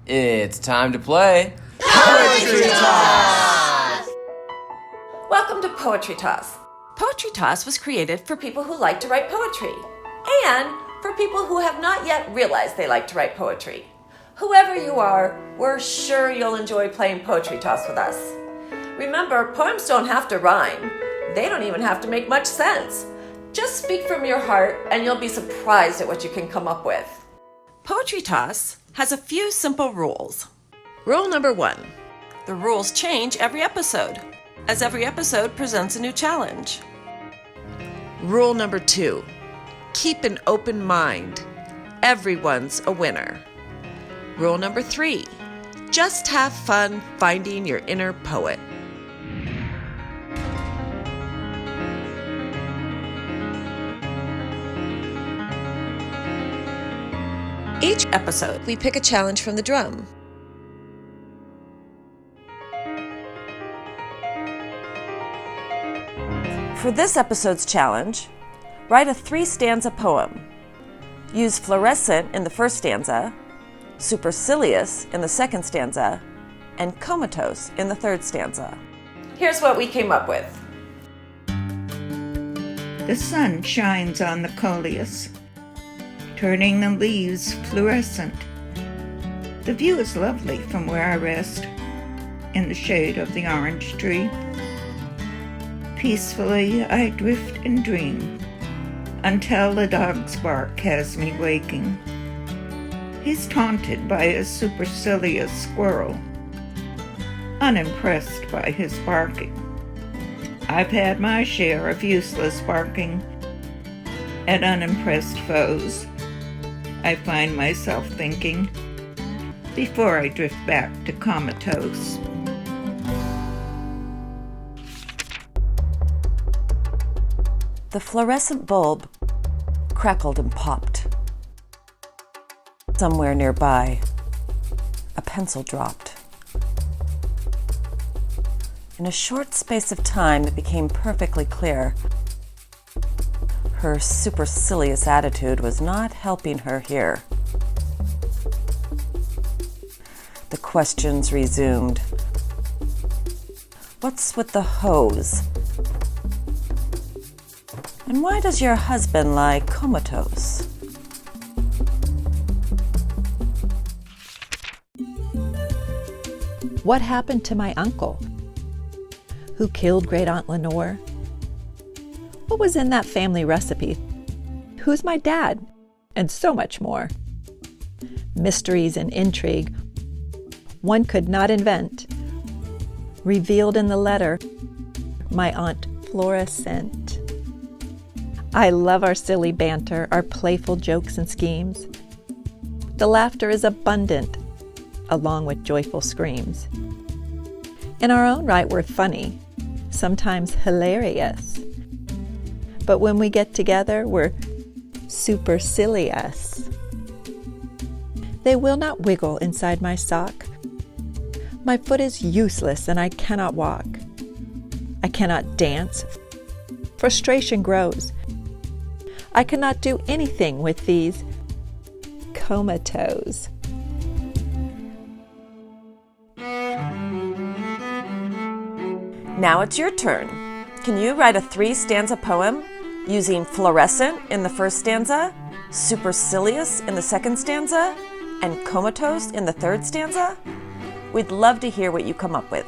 It's time to play Poetry Toss! Welcome to Poetry Toss. Poetry Toss was created for people who like to write poetry and for people who have not yet realized they like to write poetry. Whoever you are, we're sure you'll enjoy playing Poetry Toss with us. Remember, poems don't have to rhyme. They don't even have to make much sense. Just speak from your heart and you'll be surprised at what you can come up with. Poetry Toss has a few simple rules. Rule number 1. The rules change every episode, as every episode presents a new challenge. Rule number 2. Keep an open mind. Everyone's a winner. Rule number 3. Just have fun finding your inner poet. Each episode, we pick a challenge from the drum. For this episode's challenge, write a 3-stanza poem. Use fluorescent in the first stanza, supercilious in the second stanza, and comatose in the third stanza. Here's what we came up with. The sun shines on the coleus, turning the leaves fluorescent. The view is lovely from where I rest, in the shade of the orange tree. Peacefully I drift and dream, until a dog's bark has me waking. He's taunted by a supercilious squirrel, unimpressed by his barking. I've had my share of useless barking at unimpressed foes, I find myself thinking, before I drift back to comatose. The fluorescent bulb crackled and popped. Somewhere nearby, a pencil dropped. In a short space of time, it became perfectly clear. Her supercilious attitude was not helping her here. The questions resumed. What's with the hose? And why does your husband lie comatose? What happened to my uncle? Who killed Great Aunt Lenore? What was in that family recipe? Who's my dad? And so much more. Mysteries and intrigue one could not invent. Revealed in the letter, my Aunt Fluorescent. I love our silly banter, our playful jokes and schemes. The laughter is abundant, along with joyful screams. In our own right, we're funny, sometimes hilarious. But when we get together, we're supercilious. They will not wiggle inside my sock. My foot is useless and I cannot walk. I cannot dance. Frustration grows. I cannot do anything with these comatose. Now it's your turn. Can you write a 3-stanza poem using fluorescent in the first stanza, supercilious in the second stanza, and comatose in the third stanza? We'd love to hear what you come up with.